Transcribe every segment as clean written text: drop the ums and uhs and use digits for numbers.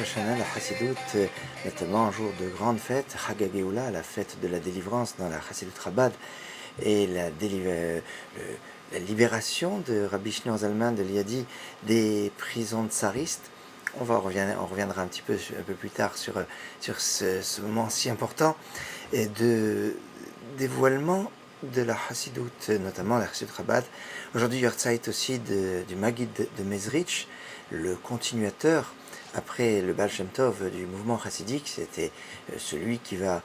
Rosh Hashanah, la Chassidoute, notamment un jour de grande fête, Chag HaGeoula, la fête de la délivrance dans la Chassidoute Chabad, et la libération de Rabbi Shneur Zalman de Liadi des prisons tsaristes. On reviendra un peu plus tard sur ce moment si important et de dévoilement de la Chassidoute, notamment la Chassidoute Chabad. Aujourd'hui, Yortzeit aussi du Maggid de Mezrich, le continuateur après le Baal Shem Tov du mouvement chassidique. C'était celui qui va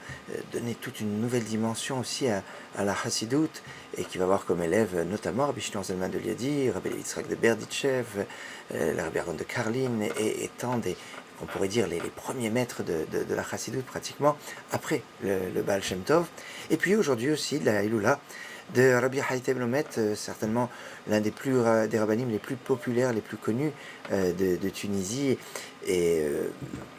donner toute une nouvelle dimension aussi à la chassidoute et qui va avoir comme élève notamment Rabbi Shneur Zalman de Liadi, Rabbi Yitzhak de Berditchev, le Rabbi Aaron de Karlin et tant des, on pourrait dire, les premiers maîtres de la chassidoute pratiquement après le Baal Shem Tov. Et puis aujourd'hui aussi de la Iloula de Rabbi Haïtem Lomet, certainement l'un des rabbinim les plus populaires, les plus connus de Tunisie, et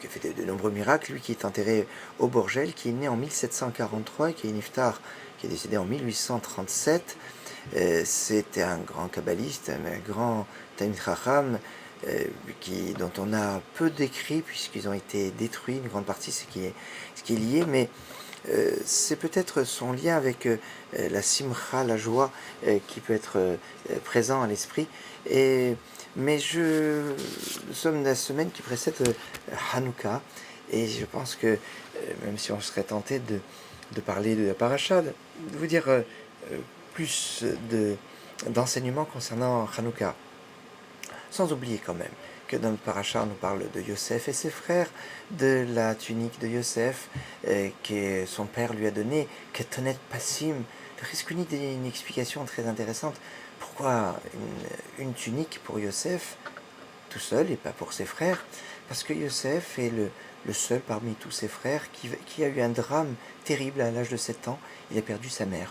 qui a fait de nombreux miracles, lui qui est enterré au Borgel, qui est né en 1743, qui est niftar, qui est décédé en 1837. C'était un grand kabbaliste, un grand Talmid Chacham, dont on a peu d'écrits puisqu'ils ont été détruits, une grande partie, ce qui est lié, mais c'est peut-être son lien avec la simcha, la joie, qui peut être présent à l'esprit. Mais nous sommes la semaine qui précède Hanouka, et je pense que, même si on serait tenté de parler de la paracha, de vous dire plus d'enseignements concernant Hanouka, sans oublier quand même que dans le paracha, on nous parle de Yosef et ses frères, de la tunique de Yosef que son père lui a donnée, Ketonet Passim. Le Chizkuni donne une explication très intéressante. Pourquoi une tunique pour Yosef, tout seul, et pas pour ses frères? Parce que Yosef est le seul parmi tous ses frères qui a eu un drame terrible à l'âge de 7 ans. Il a perdu sa mère.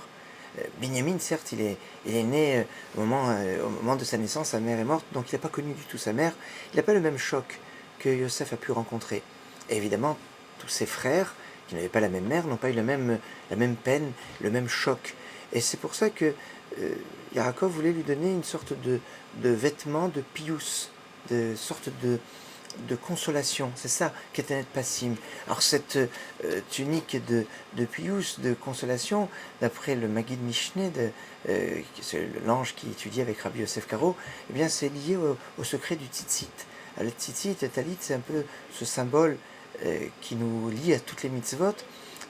Binyamin, certes, il est né au moment de sa naissance, sa mère est morte, donc il n'a pas connu du tout sa mère. Il n'a pas le même choc que Yosef a pu rencontrer. Et évidemment, tous ses frères, qui n'avaient pas la même mère, n'ont pas eu la même peine, le même choc. Et c'est pour ça que Yaakov voulait lui donner une sorte de vêtement de pious, de sorte de consolation. C'est ça, Ketenet Passim. Alors cette tunique de pious, de consolation, d'après le Maggid Mishneh, c'est l'ange qui étudie avec Rabbi Yosef Karo, eh bien c'est lié au secret du tzitzit. Le tzitzit, le talit, c'est un peu ce symbole qui nous lie à toutes les mitzvot,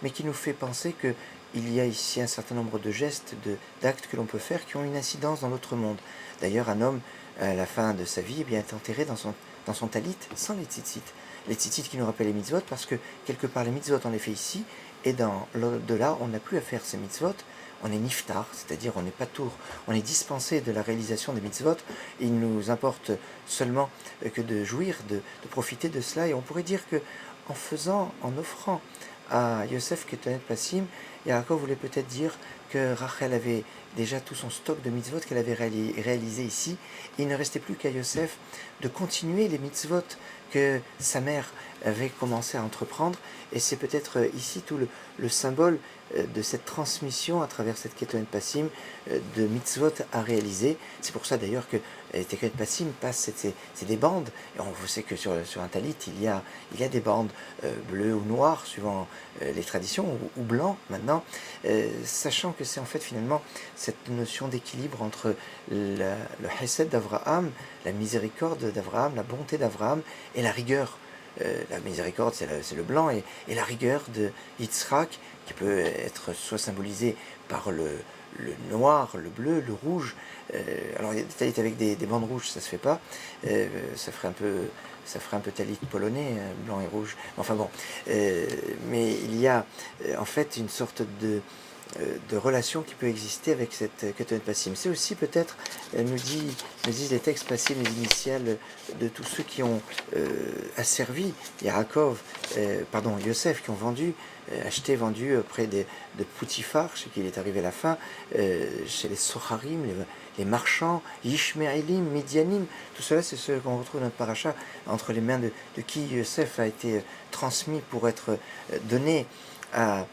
mais qui nous fait penser que il y a ici un certain nombre de gestes, d'actes que l'on peut faire qui ont une incidence dans l'autre monde. D'ailleurs, un homme, à la fin de sa vie, eh bien, est enterré dans son talit sans les tzitzit. Les tzitzit qui nous rappellent les mitzvot, parce que quelque part les mitzvot on les fait ici, et dans l'au-delà on n'a plus à faire ces mitzvot, on est niftar, c'est-à-dire on n'est pas tour, on est dispensé de la réalisation des mitzvot, et il nous importe seulement que de jouir, de profiter de cela, et on pourrait dire que en offrant à Yosef Ketonet Passim, Yaakov voulait peut-être dire que Rachel avait déjà tout son stock de mitzvot qu'elle avait réalisé ici, et il ne restait plus qu'à Yosef de continuer les mitzvot que sa mère avait commencé à entreprendre, et c'est peut-être ici tout le symbole de cette transmission à travers cette Ketonet Passim de mitzvot à réaliser. C'est pour ça d'ailleurs que Ketonet Passim passe, c'est des bandes, et on sait que sur un talit il y a des bandes bleues ou noires suivant les traditions, ou blanc maintenant, sachant que c'est en fait finalement cette notion d'équilibre entre le chesed d'Avraham, la miséricorde d'Avraham, la bonté d'Avraham, et la rigueur. La miséricorde, c'est le blanc, et la rigueur de Yitzhak, qui peut être soit symbolisé par le noir, le bleu, le rouge. Alors, il y a des talit avec des bandes rouges, ça se fait pas. Ça ferait un peu talit polonais, blanc et rouge. Enfin bon. Mais il y a en fait une sorte de relation qui peut exister avec cette Ketonet Passim. C'est aussi peut-être, nous disent les textes passim, les initiales de tous ceux qui ont asservi Yosef, qui ont vendu auprès de Poutifar, chez qui il est arrivé à la fin, chez les Socharim, les marchands, Yishme'elim, Midianim, tout cela c'est ce qu'on retrouve dans notre paracha, entre les mains de qui Yosef a été transmis pour être donné à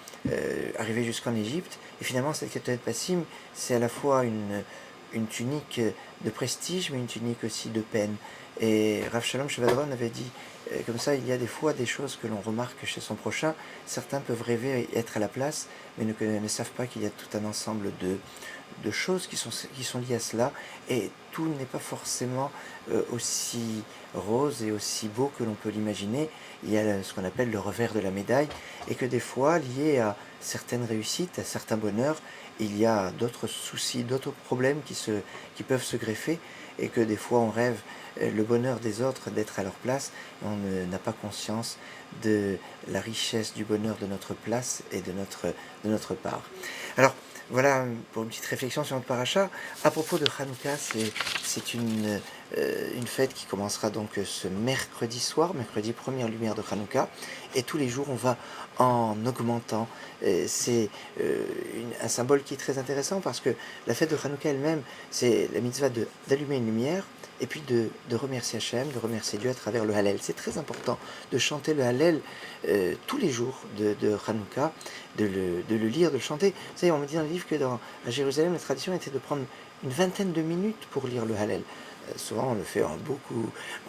arriver jusqu'en Égypte. Et finalement, cette Ketonet Passim, c'est à la fois une tunique de prestige, mais une tunique aussi de peine. Et Rav Shalom Shevadron avait dit, comme ça, il y a des fois des choses que l'on remarque chez son prochain. Certains peuvent rêver être à la place, mais ne savent pas qu'il y a tout un ensemble de choses qui sont liées à cela. Et tout n'est pas forcément aussi rose et aussi beau que l'on peut l'imaginer. Il y a ce qu'on appelle le revers de la médaille, et que des fois, lié à certaines réussites, à certains bonheurs, il y a d'autres soucis, d'autres problèmes qui peuvent se greffer, et que des fois on rêve le bonheur des autres d'être à leur place, et on n'a pas conscience de la richesse du bonheur de notre place et de notre part. Alors, voilà pour une petite réflexion sur notre paracha. À propos de Hanouka, c'est une fête qui commencera donc ce mercredi soir, mercredi première lumière de Hanouka, et tous les jours on va en augmentant. C'est un symbole qui est très intéressant parce que la fête de Hanouka elle-même, c'est la mitzvah d'allumer une lumière et puis de remercier Hachem, de remercier Dieu à travers le Hallel. C'est très important de chanter le Hallel tous les jours de Hanouka, de le lire, de le chanter. Vous savez, on me dit dans le livre que à Jérusalem, la tradition était de prendre une vingtaine de minutes pour lire le Hallel. Souvent, on le fait en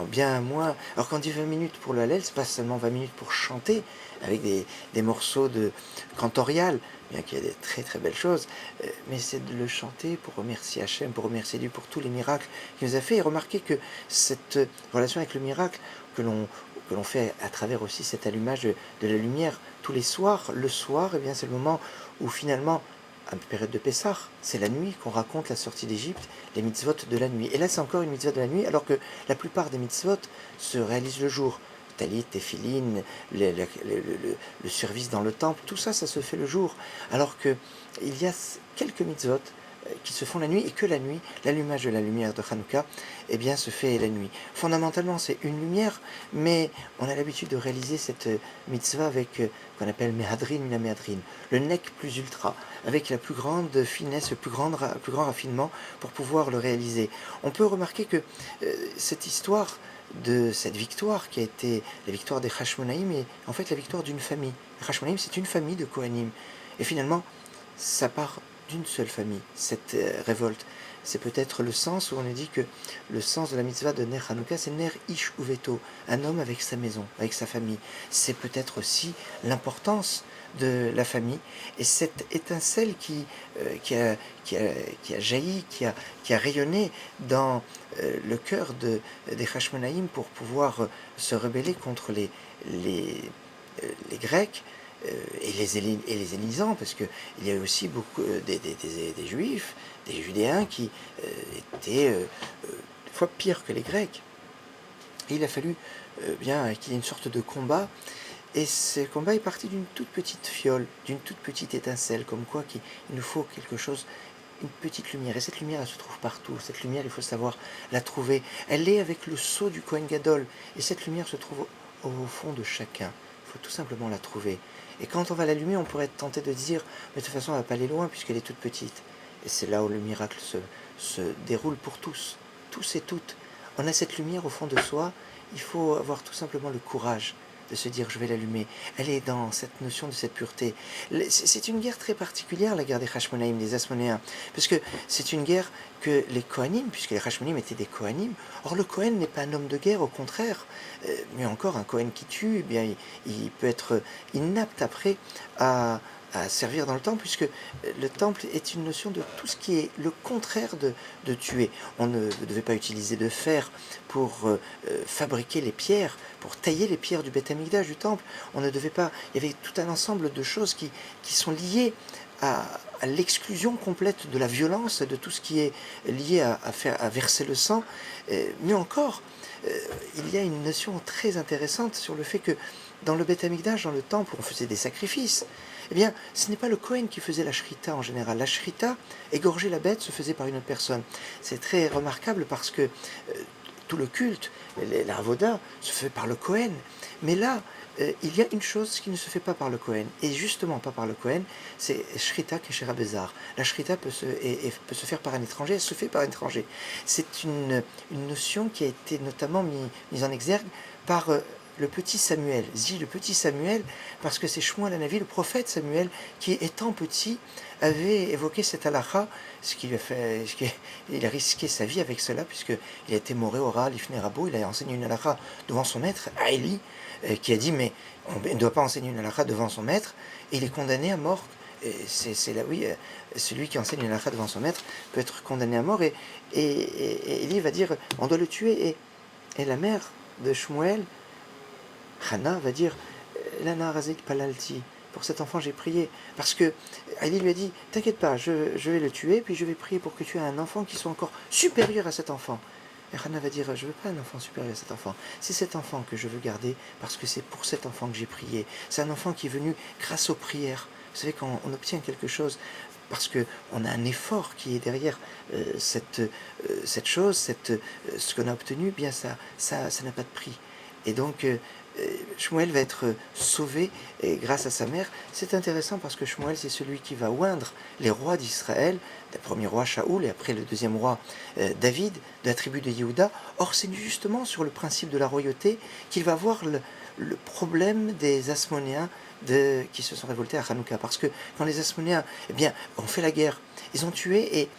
bien moins. Alors, quand on dit 20 minutes pour le Hallel, c'est pas seulement 20 minutes pour chanter, avec des morceaux de cantorial, bien qu'il y ait des très très belles choses, mais c'est de le chanter pour remercier Hachem, pour remercier Dieu pour tous les miracles qu'il nous a fait. Et remarquez que cette relation avec le miracle que l'on fait à travers aussi cet allumage de la lumière tous les soirs, le soir, eh bien c'est le moment où finalement, à la période de Pessah, c'est la nuit qu'on raconte la sortie d'Égypte, les mitzvot de la nuit. Et là, c'est encore une mitzvah de la nuit, alors que la plupart des mitzvot se réalisent le jour. Talit, Tefilin, le service dans le temple, tout ça, ça se fait le jour. Alors que il y a quelques mitzvot qui se font la nuit, et que la nuit, l'allumage de la lumière de Hanouka, eh bien, se fait la nuit. Fondamentalement, c'est une lumière, mais on a l'habitude de réaliser cette mitzvah avec qu'on appelle Mehadrin mina Mehadrin, le nec plus ultra, avec la plus grande finesse, le plus grand raffinement pour pouvoir le réaliser. On peut remarquer que cette histoire de cette victoire qui a été la victoire des Hashmonaïm est en fait la victoire d'une famille. Les Hashmonaïm, c'est une famille de Kohanim. Et finalement, ça part d'une seule famille, cette révolte. C'est peut-être le sens où on nous dit que le sens de la mitzvah de Ner Hanouka, c'est Ner Ish Uveto, un homme avec sa maison, avec sa famille. C'est peut-être aussi l'importance de la famille, et cette étincelle qui a jailli, qui a rayonné dans le cœur des Hashmonaïm pour pouvoir se rebeller contre les Grecs, et les Hellénisants, parce qu'il y a eu aussi beaucoup des Juifs, des Judéens qui étaient des fois pires que les Grecs. Et il a fallu bien qu'il y ait une sorte de combat, et ce combat est parti d'une toute petite fiole, d'une toute petite étincelle, comme quoi il nous faut quelque chose, une petite lumière. Et cette lumière, elle se trouve partout. Cette lumière, il faut savoir la trouver. Elle est avec le sceau du Kohen Gadol, et cette lumière se trouve au fond de chacun. Il faut tout simplement la trouver. Et quand on va l'allumer, on pourrait être tenté de dire, mais de toute façon, elle ne va pas aller loin puisqu'elle est toute petite. Et c'est là où le miracle se déroule pour tous et toutes. On a cette lumière au fond de soi, il faut avoir tout simplement le courage de se dire je vais l'allumer. Elle est dans cette notion de cette pureté. C'est une guerre très particulière, la guerre des Hashmonaïm, des Asmonéens, parce que c'est une guerre que les Kohanim, puisque les Hashmonaïm étaient des Kohanim, or le Kohen n'est pas un homme de guerre, au contraire, mais encore un Kohen qui tue, eh bien, il peut être inapte après à servir dans le temple, puisque le temple est une notion de tout ce qui est le contraire de tuer. On ne devait pas utiliser de fer pour fabriquer les pierres, pour tailler les pierres du Beth Amikdash, du temple. On ne devait pas. Il y avait tout un ensemble de choses qui sont liées à l'exclusion complète de la violence, de tout ce qui est lié à verser le sang. Mais encore, il y a une notion très intéressante sur le fait que dans le Beth Amikdash, dans le temple où on faisait des sacrifices, eh bien, ce n'est pas le Kohen qui faisait la shrita en général. La shrita, égorger la bête, se faisait par une autre personne. C'est très remarquable parce que tout le culte, la avoda, se fait par le Kohen. Mais là, il y a une chose qui ne se fait pas par le Kohen, et justement pas par le Kohen, c'est Shrita Keshera Bezar. La Shrita peut se faire par un étranger, elle se fait par un étranger. C'est une notion qui a été notamment mise en exergue par le petit Samuel. Dit le petit Samuel parce que c'est Shmuel Hanavi, le prophète Samuel, qui étant petit avait évoqué cette halakha, ce qui lui a fait, il a risqué sa vie avec cela puisqu'il a été moré oral, Ifne Rabo, il a enseigné une halakha devant son maître, Aïli, qui a dit mais on ne doit pas enseigner une halakha devant son maître, et il est condamné à mort. C'est là, oui, celui qui enseigne une halakha devant son maître peut être condamné à mort, et Élie va dire on doit le tuer, et la mère de Shmuel, Hana, va dire Lana Razek Palalti, pour cet enfant j'ai prié, parce que Ali lui a dit t'inquiète pas, je vais le tuer, puis je vais prier pour que tu aies un enfant qui soit encore supérieur à cet enfant. Et Hana va dire je veux pas un enfant supérieur à cet enfant, c'est cet enfant que je veux garder, parce que c'est pour cet enfant que j'ai prié, c'est un enfant qui est venu grâce aux prières. Vous savez, quand on obtient quelque chose parce qu'on a un effort qui est derrière cette chose, ce qu'on a obtenu, bien ça n'a pas de prix. Et donc, Shmuel va être sauvé grâce à sa mère. C'est intéressant parce que Shmuel, c'est celui qui va oindre les rois d'Israël, le premier roi Shaoul et après le deuxième roi David, de la tribu de Yehuda. Or, c'est justement sur le principe de la royauté qu'il va voir le problème des Asmonéens qui se sont révoltés à Hanouka. Parce que quand les Asmonéens ont fait la guerre, ils ont tué,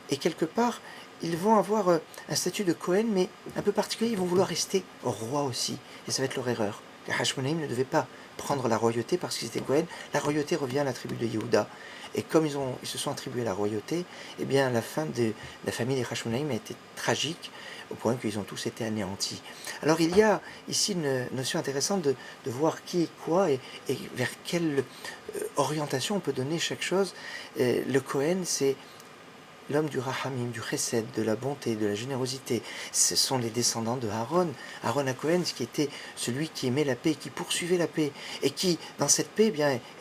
et quelque part, ils vont avoir un statut de Cohen, mais un peu particulier, ils vont vouloir rester roi aussi. Et ça va être leur erreur. Les Hashmonaïm ne devaient pas prendre la royauté parce qu'ils étaient Cohen. La royauté revient à la tribu de Yehuda. Et comme ils se sont attribués la royauté, eh bien la fin de la famille des Hashmonaïm a été tragique, au point qu'ils ont tous été anéantis. Alors il y a ici une notion intéressante de voir qui est quoi, et vers quelle orientation on peut donner chaque chose. Le Cohen, c'est l'homme du Rahamim, du Chesed, de la bonté, de la générosité. Ce sont les descendants de Aaron. Aaron HaKohen, qui était celui qui aimait la paix, qui poursuivait la paix, et qui, dans cette paix,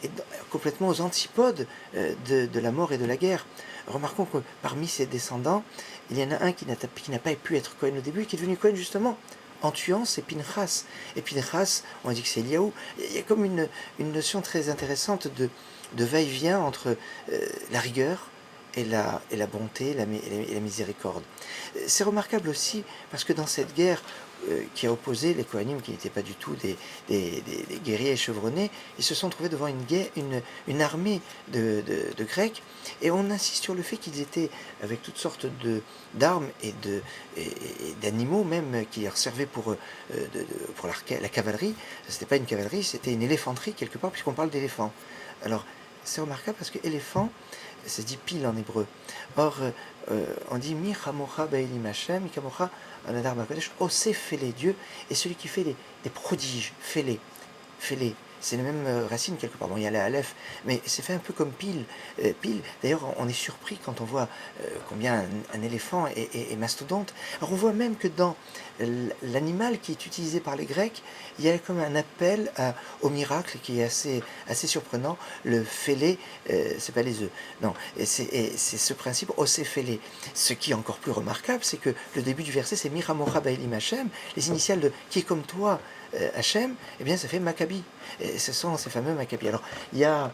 est complètement aux antipodes de la mort et de la guerre. Remarquons que parmi ses descendants, il y en a un qui n'a pas pu être Cohen au début, qui est devenu Cohen justement en tuant, c'est Pinchas. Et Pinchas, on dit que c'est Eliaou. Il y a comme une notion très intéressante de va-et-vient entre la rigueur et la bonté et la miséricorde. C'est remarquable aussi parce que dans cette guerre qui a opposé les Kohanim, qui n'étaient pas du tout des guerriers chevronnés, ils se sont trouvés devant une armée de Grecs, et on insiste sur le fait qu'ils étaient avec toutes sortes d'armes et d'animaux même qui leur servaient pour la cavalerie. Ce n'était pas une cavalerie, c'était une éléphanterie quelque part, puisqu'on parle d'éléphants. Alors, c'est remarquable parce que éléphant, ça se dit pile en hébreu. Or, on dit Mi chamocha ba'ilim Hashem, Mi chamocha anadar ba'kodesh, Osé fait-les, Dieu, et celui qui fait des prodiges, fais-les. C'est la même racine quelque part. Bon, il y a la Aleph, mais c'est fait un peu comme pile. Pile. D'ailleurs, on est surpris quand on voit combien un éléphant est mastodonte. Alors, on voit même que dans l'animal qui est utilisé par les Grecs, il y a comme un appel au miracle qui est assez surprenant. Le fêlé, c'est pas les œufs. Non, c'est ce principe osé fêlé. Ce qui est encore plus remarquable, c'est que le début du verset, c'est Miramocha Ba'ilim Hashem, les initiales de qui est comme toi, Hachem, eh bien ça fait Maccabi. Et ce sont ces fameux Maccabis. Alors, il y a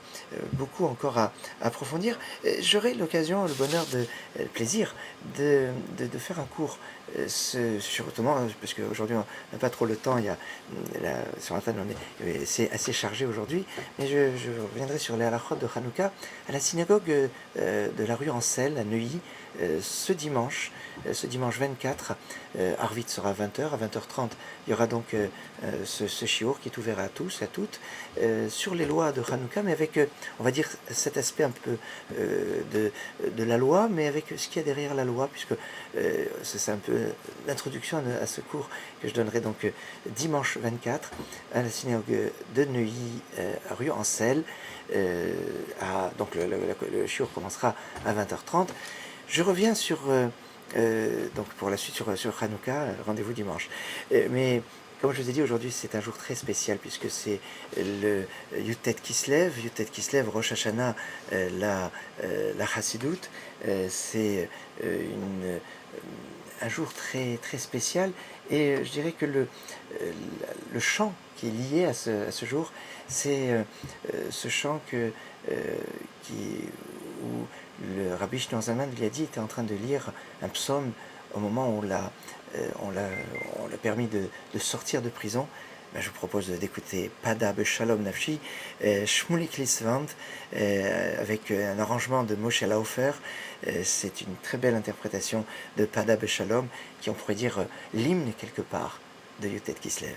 beaucoup encore à approfondir. J'aurai l'occasion, le bonheur, le plaisir de faire un cours sur Ottoman, parce qu'aujourd'hui on n'a pas trop le temps, sur Internet c'est assez chargé aujourd'hui, mais je reviendrai sur les halakhot de Hanouka à la synagogue de la rue Ansel à Neuilly ce dimanche 24. Arvit sera à 20h, à 20h30 il y aura donc ce shiur qui est ouvert à tous et à toutes sur les lois de Hanouka, mais avec on va dire cet aspect un peu de la loi, mais avec ce qu'il y a derrière la loi, puisque c'est un peu l'introduction à ce cours que je donnerai donc dimanche 24 à la synagogue de Neuilly à rue Ansel. Donc le shiur commencera à 20h30. Je reviens sur donc pour la suite sur Hanouka, rendez-vous dimanche. Mais comme je vous ai dit, aujourd'hui c'est un jour très spécial puisque c'est le Yutet Kislev, Rosh Hashanah, la Chassidoute. C'est un jour très, très spécial, et je dirais que le chant qui est lié à ce jour, c'est ce chant où le Rabbi Shneur Zalman lui a dit, était en train de lire un psaume au moment où on l'a permis de sortir de prison. ben, je vous propose d'écouter Pada Beshalom Nafshi, Shmulik Lisvand, avec un arrangement de Moshe Laufer. C'est une très belle interprétation de Pada Beshalom, qui on pourrait dire l'hymne quelque part de Yotet Kislev.